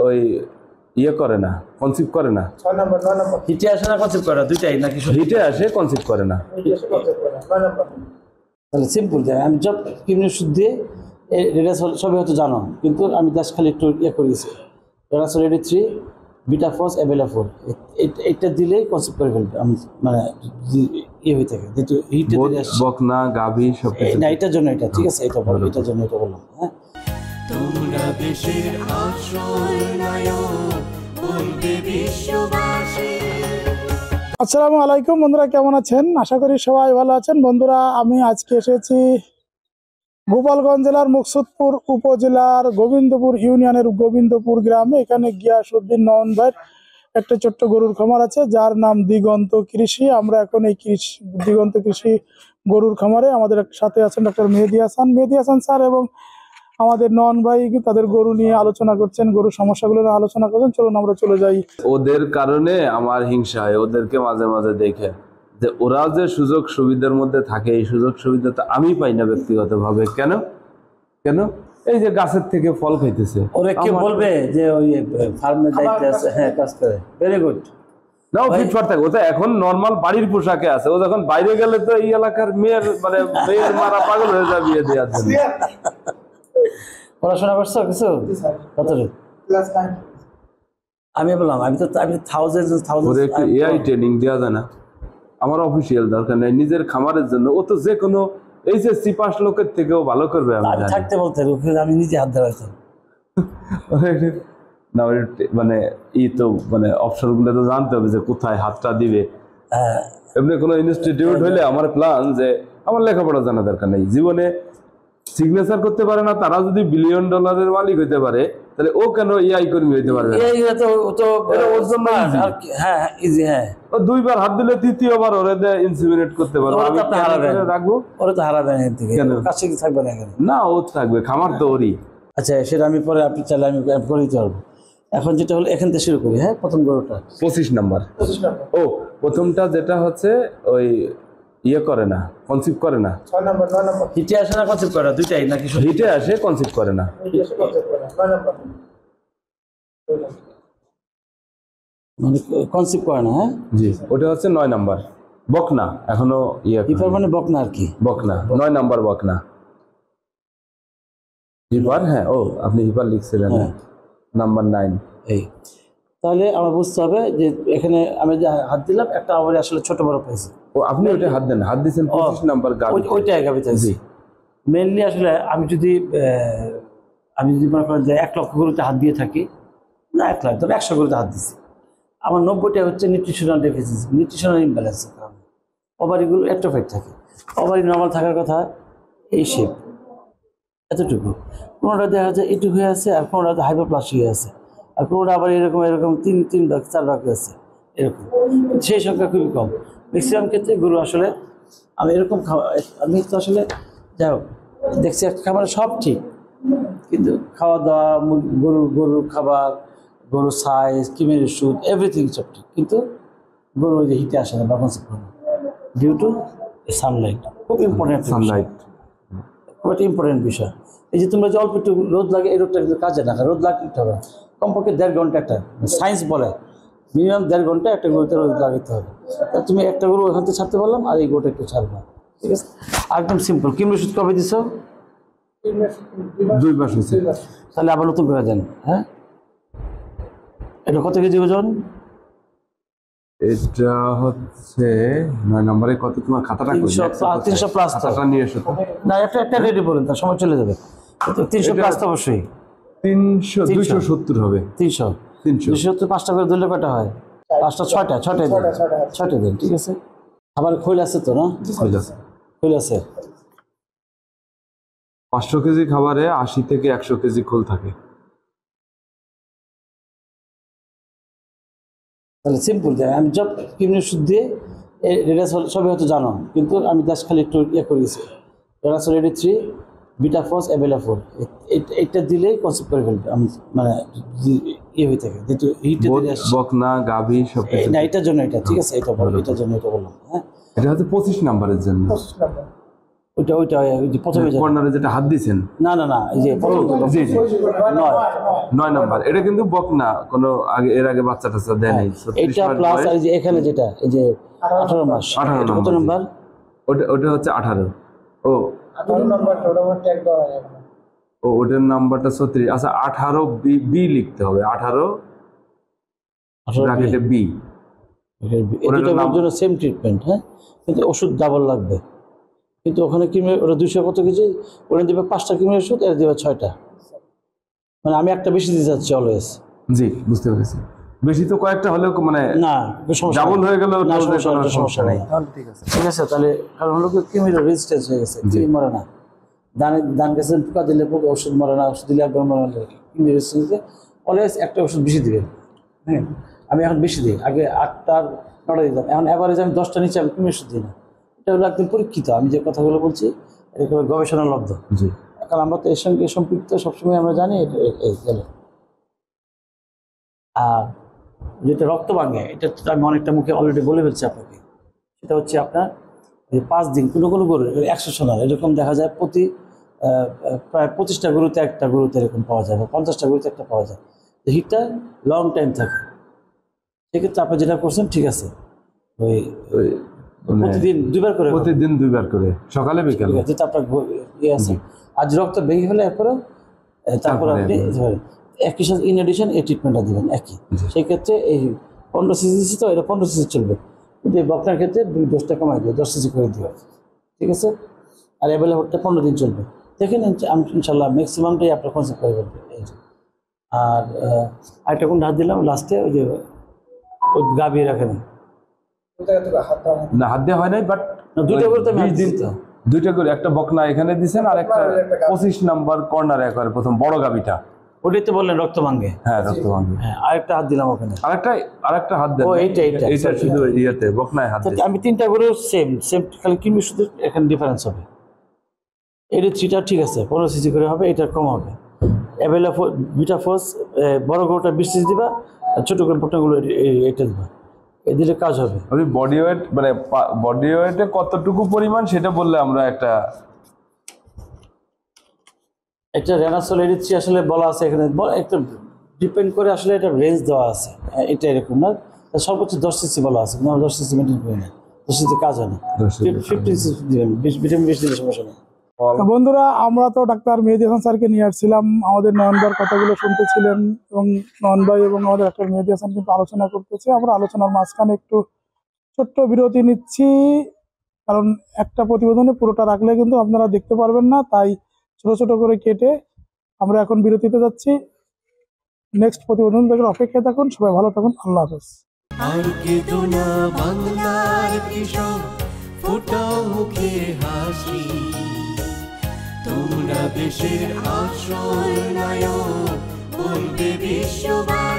ওই ইয়ে করে না, কনসিভ করে না। 6 নম্বর 9 নম্বর হিটে আসে না কনসিভ করে, দুইটাই নাকি? হিটে আসে, কনসিভ করে না। 9 নম্বর। তাহলে সিম্পল যায়, আমি জব কিডনি ওষুধ দিয়ে এটা সবই হয়তো জানো, কিন্তু আমি জাস্ট খালি একটু ইয়ে করে দিয়েছি। রেডি 3 বিটা ফোর্স অ্যাভেলেবল, এটা দিলেই কনসিভ করে ফেলবে। আমি মানে ইয়ে হয়ে থাকে যেহেতু হিটে বকনা গাভী সব কিছু না, এটার জন্য এটা ঠিক আছে, এটা বলো, এটার জন্য এটা বললাম। হ্যাঁ, তোমরা দেশের আসল নায়ক, বলবে বিশ্ববাসী। আসসালামু আলাইকুম বন্ধুরা, কেমন আছেন? আশা করি সবাই ভালো আছেন। বন্ধুরা, আমি আজকে এসেছি গোপালগঞ্জ জেলার মুকসুদপুর উপজেলার গোবিন্দপুর ইউনিয়নের গোবিন্দপুর গ্রামে। এখানে গিয়াসউদ্দিন নয়ন ভাইয়ের একটা ছোট্ট গরুর খামার আছে, যার নাম দিগন্ত কৃষি। আমরা এখন এই দিগন্ত কৃষি গরুর খামারে, আমাদের সাথে আছেন ডক্টর মেহেদী হাসান স্যার এবং আমাদের নয়ন ভাই তাদের গরু নিয়ে আলোচনা করছেন, গরুর সমস্যাগুলো নিয়ে আলোচনা করছেন। চলুন আমরা চলে যাই। ওদের কারণে আমার হিংসা হয়, ওদেরকে মাঝে মাঝে দেখে যে ওরা যে সুযোগ সুবিধার মধ্যে থাকে, এই সুযোগ সুবিধা তো আমি পাই না ব্যক্তিগতভাবে। কেন কেন এই যে গাছের থেকে ফল খাইতেছে, ওরা কে বলবে যে ওই ফার্মের দায়িত্বে আছে? হ্যাঁ, কাজ করে, ভেরি গুড। নাও ফিটফাট থাকে। ও তো এখন নর্মাল বাড়ির পোশাকে আছে, ও যখন বাইরে গেলে তো এই এলাকার মেয়ের মেয়ের মারা পাগল হয়ে যাবে বিয়ে দেওয়ার জন্য। পড়াশোনা করছো কিছু? কতটুকু? ক্লাস 9। আমি বললাম আমি থাউজেন্ড একটু এআই ট্রেনিং দেওয়া যায় না? আমার অফিসিয়াল দরকার নেই, নিজের খামারের জন্য। ও তো যে কোনো এইচএসসি পাস লোকের থেকেও ভালো করবে। আমি থাকতে বলতে আমি নিজে হাত ধরাইতাম না, মানে তো মানে অপশন গুলো তো জানতে হবে যে কোথায় হাতটা দিবে। এমনি কোনো ইনস্টিটিউট হইলে আমার প্ল্যান যে আমার লেখাপড়া জানা দরকার নেই, জীবনে সিগনেচার করতে পারে না, তারা যদি $1 বিলিয়ন মালিক হইতে পারে, তাহলে ও কেন এআই কর্মী হইতে পারবে? ও 2বার হাত দিলে 3য়-বার ওরে ইনসিমিনেট করতে পারবে। আমি রাখবো, ওরা তো হারাবে না, ও থাকবে, খামার তো ওরই। আচ্ছা, সেটা আমি পরে আপনি চাইলে আমি করে দিতে পারবো। এখন যেটা হলো, এখান থেকে শুরু করি। হ্যাঁ, প্রথম গরুটা 25 নম্বর। ও প্রথমটা যেটা হচ্ছে ওই ইয়ে করে না, কনসিভ করে না। 6 নম্বর 9 নম্বর হিটে আসে না কনসিভ করে, দুইটাই নাকি? হিটে আসে, কনসিভ করে না। 9 নম্বর মানে কনসিভ করে না। হ্যাঁ জি, ওটা হচ্ছে 9 নম্বর বকনা। এখনো ইয়ে হিপার মানে বকনা আর কি, বকনা 9 নম্বর বকনা। হিপার, হ্যাঁ, ও আপনি হিপার লিখছিলেন, নাম্বার 9। এই তাহলে আমার বুঝতে হবে যে এখানে আমি যে হাত দিলাম, একটা আবার আসলে ছোট বড় পেয়েছি। ও আপনি ওইটা হাত দেন, হাত দিয়েছেন 25 নম্বর গাভী, ওইটা গাভী চাইছি। মেনলি আসলে আমি যদি মনে করেন যে 1 লক্ষ গরুতে হাত দিয়ে থাকি, না 1 লাখ, ধরো 100 গরুতে হাত দিচ্ছি, আমার 90টা হচ্ছে নিউট্রিশনাল ডেফিসিয়েন্সি, নিউট্রিশনাল ইমব্যালেন্সের কারণে। ওভারিগুলো অ্যাট্রোফাইড থাকে, ওভারি নর্মাল থাকার কথা এই শেপ এতটুকু। কোনোটা দেখা যায় এটুকু হয়ে আছে, আর কোনোটা হাইপারপ্লাস্টিক হয়ে আছে, আর কোনোটা আবার এরকম 3 ভাগ 4 ভাগ হয়ে আছে, এরকম। সেই সংখ্যা খুবই কম। ম্যাক্সিমাম ক্ষেত্রে গরু আসলে আমি এরকম আমি তো আসলে যাই হোক দেখছি একটা খাবার সব ঠিক, কিন্তু খাওয়া দাওয়া, গরুর খাবার, গরুর সাইজ, কিমের ওষুধ, এভরিথিং সব ঠিক, কিন্তু গরু ওই যে হিটে আসে না বা কনসেপ্ট করে না, ডিউ টু সানলাইট। খুব ইম্পর্টেন্ট সানলাইট, খুব একটা ইম্পর্টেন্ট বিষয়। এই যে তোমরা যে অল্প একটু রোদ লাগে, এই রোদটা কিন্তু কাজে না, রোদ লাগতে হবে কমপক্ষে 1.5 ঘন্টা। একটা সায়েন্স বলে মিনিমাম 1.5 ঘন্টা একটা গরুতে রোদ লাগাতে হবে। তা তুমি একটা গরু ওখান থেকে ছাড়তে পারলাম, আর এই গরুটা একটু ছাড়বা, ঠিক আছে? একদম সিম্পল। কিমের ওষুধ কবে দিছো? 2 মাস হয়েছে। তাহলে আবার নতুন করে দেন। হ্যাঁ, এটা কত কেজি ওজন? এটা হচ্ছে 9 নম্বরে। কত তোমার খাতাটা? 300 প্লাস। খাতাটা নিয়ে এসো তো। না, একটা রেডি বলেন, তার সময় চলে যাবে। 300 প্লাস তো অবশ্যই। 270 হবে। 370 5টা করে দিলে কয়টা হয়? 5টা 6টা দিন, ঠিক আছে? আবার খোল আছে তো না? খোল আছে। 500 কেজি খাবারে 80 থেকে 100 কেজি খোল থাকে। তাহলে সিম্পল যায়, আমি জব কিডনি ওষুধ দিয়ে এটা সবই হয়তো জানো, কিন্তু আমি জাস্ট খালি একটু ইয়ে করে দিয়েছি। রেডি 3 বিটা ফোর্স অ্যাভেলেবল, এটা দিলেই কনসিভ করে ফেলবে। আমি মানে ইয়ে হয়ে থাকে যেহেতু হিটে বকনা গাভী সব কিছু না, এটার জন্য এটা ঠিক আছে, এটা বলবো, এটার জন্য এটা বললাম। হ্যাঁ, এটা হচ্ছে 25 নম্বরের জন্য। ওইটা ওই যে প্রথমে কর্নারে যেটা হাত দিয়েছেন, না না না এই যে প্রথম জি জি 9 9 নাম্বার, এটা কিন্তু বকনা, কোনো আগে এর আগে বাচ্চা টাচ্চা দেয় নাই। 36 এটা মাস প্লাস বয়স। আর এই যে এখানে যেটা এই যে 18 মাস, 18 এটা কত নাম্বার, নাম্বার? ওটা হচ্ছে 18। ও ও ওটার নাম্বারটা 36। আচ্ছা 18 বি লিখতে হবে, 18 ব্র্যাকেটে বি। এটার জন্য সেম ট্রিটমেন্ট, হ্যাঁ, কিন্তু ওষুধ ডাবল লাগবে। কিন্তু ওখানে কিমে ওরা 200 কত কেজি, ওরা দেবে 5টা কিমের ওষুধ, এরা দেবে 6টা। মানে আমি একটা বেশি দিতে চাচ্ছি অলওয়েজ। জি বুঝতে পেরেছি, বেশি তো কয়েকটা হলেও মানে না সমস্যা ডাবল হয়ে গেল, না, সমস্যা নেই। ঠিক আছে ঠিক আছে, তাহলে কারণ হলো কিমির রেজিস্ট্যান্স হয়ে গেছে, কিমি মরে না। ধান গাছের পোকা দিলে ওষুধ মরে না, ওষুধ দিলে একবার মরে না। কিমি রেজিস্ট্যান্সে অলওয়েজ একটা ওষুধ বেশি দিবেন। হ্যাঁ, আমি এখন বেশি দিই, আগে 8টা 9টা দিতাম, এখন অ্যাভারেজ আমি 10টা নিচে আমি কিমি ওষুধ দিই না। এটা হলো একদম পরীক্ষিত, আমি যে কথাগুলো বলছি এটা হলো গবেষণালব্ধ। জি, কারণ আমরা তো এর সঙ্গে সম্পৃক্ত, সবসময় আমরা জানি এই গেল। আর যেটা রক্ত ভাঙে, এটা তো আমি অনেকটা মুখে অলরেডি বলে ফেলছি আপনাকে। সেটা হচ্ছে আপনার 5 দিন কোনো কোনো গরু 100 সোনার এরকম দেখা যায়, প্রতি প্রায় 25টা গরুতে একটা গরুতে এরকম পাওয়া যায়, বা 50টা গরুতে একটা পাওয়া যায়। হিটটা লং টাইম থাকে। সেক্ষেত্রে আপনি যেটা করছেন ঠিক আছে, ওই প্রতিদিন 2বার করে, প্রতিদিন 2বার করে, সকালে বিকালে। যেটা আপনার ইয়ে আছে। আজ রক্ত ভেঙে ফেলে এরপরে তারপর আপনি একই সাথে ইন এডিশন এই ট্রিটমেন্টটা দেবেন একই। সেই ক্ষেত্রে এই 15 সিসি তো এটা 15 সিসি চলবে, কিন্তু এই বকনার ক্ষেত্রে 2 ডোজটা কমাই দিও, 10 সিসি করে দিও, ঠিক আছে। আর অ্যাভেলেবলটা 15 দিন চলবে। দেখেন আমি ইনশাল্লাহ ম্যাক্সিমামটাই আপনার কনসেপ্ট করে ফেলবে। আর আরেকটা কোন হাত দিলাম লাস্টে, ওই যে ওই গাভী রাখেন না, হাত দেওয়া হয় নাই, বাট 2টা করে তো আমি 20 দিন 2টা করে, একটা বকনা এখানে দিছেন, আর একটা 25 নাম্বার কর্নারে একবারে প্রথম বড় গাবিটা, ওটাই তো বললেন রক্ত ভাঙে। হ্যাঁ রক্ত ভাঙে। হ্যাঁ, আরেকটা হাত দিলাম ওখানে, আরেকটা হাত দেন। ও এইটা শুধু ইয়েতে বকনায় হাত দিন। আমি 3টা করে সেম খালি কিমি শুধু এখানে ডিফারেন্স হবে। এটা 3টা ঠিক আছে, 15 সিসি করে হবে, এটা কম হবে। অ্যাভেলেবল দুইটা ফোর্স, বড় গরুটা 20 সিসি দিবা, আর ছোটো করে পোটাগুলো এটা দিবা, এই দিলে কাজ হবে। আমি বডি ওয়েট মানে বডি ওয়েটে কতটুকু পরিমাণ সেটা বললে আমরা একটা রেনাসল এরিথ্রি আসলে বলা আছে এখানে, একটা ডিপেন্ড করে আসলে এটা রেঞ্জ দেওয়া আছে। এটা এরকম না, সর্বোচ্চ 10 সিসি বলা আছে, কিন্তু আমরা 10 সিসি মেনটেন করি না, 10 সিসি কাজ হয় না। 15 সিসি দিবেন, ভিটামিন বেশি দিলে সমস্যা নেই। তো বন্ধুরা, আমরা তো ডাক্তার মেহেদী হাসান স্যারকে নিয়ে আসছিলাম, আমাদের নয়নবার কথাগুলো শুনতেছিলেন, এবং নয়ন ভাই এবং আমাদের ডাক্তার মেহেদী হাসান কিন্তু আলোচনা করতেছে। আমরা আলোচনার মাঝখানে একটু ছোট্ট বিরতি নিচ্ছি, কারণ একটা প্রতিবেদনে পুরোটা রাখলে কিন্তু আপনারা দেখতে পারবেন না, তাই ছোট ছোট করে কেটে আমরা এখন বিরতিতে যাচ্ছি। নেক্সট প্রতিবেদন দেখে অপেক্ষায় থাকুন। সবাই ভালো থাকুন, আল্লাহ হাফেজ। আর কেঁদো না বাংলার কৃষক, ফোটাও মুখে হাসি, তোমরা দেশের আসল নায়ক, বলবে বিশ্ববাসী।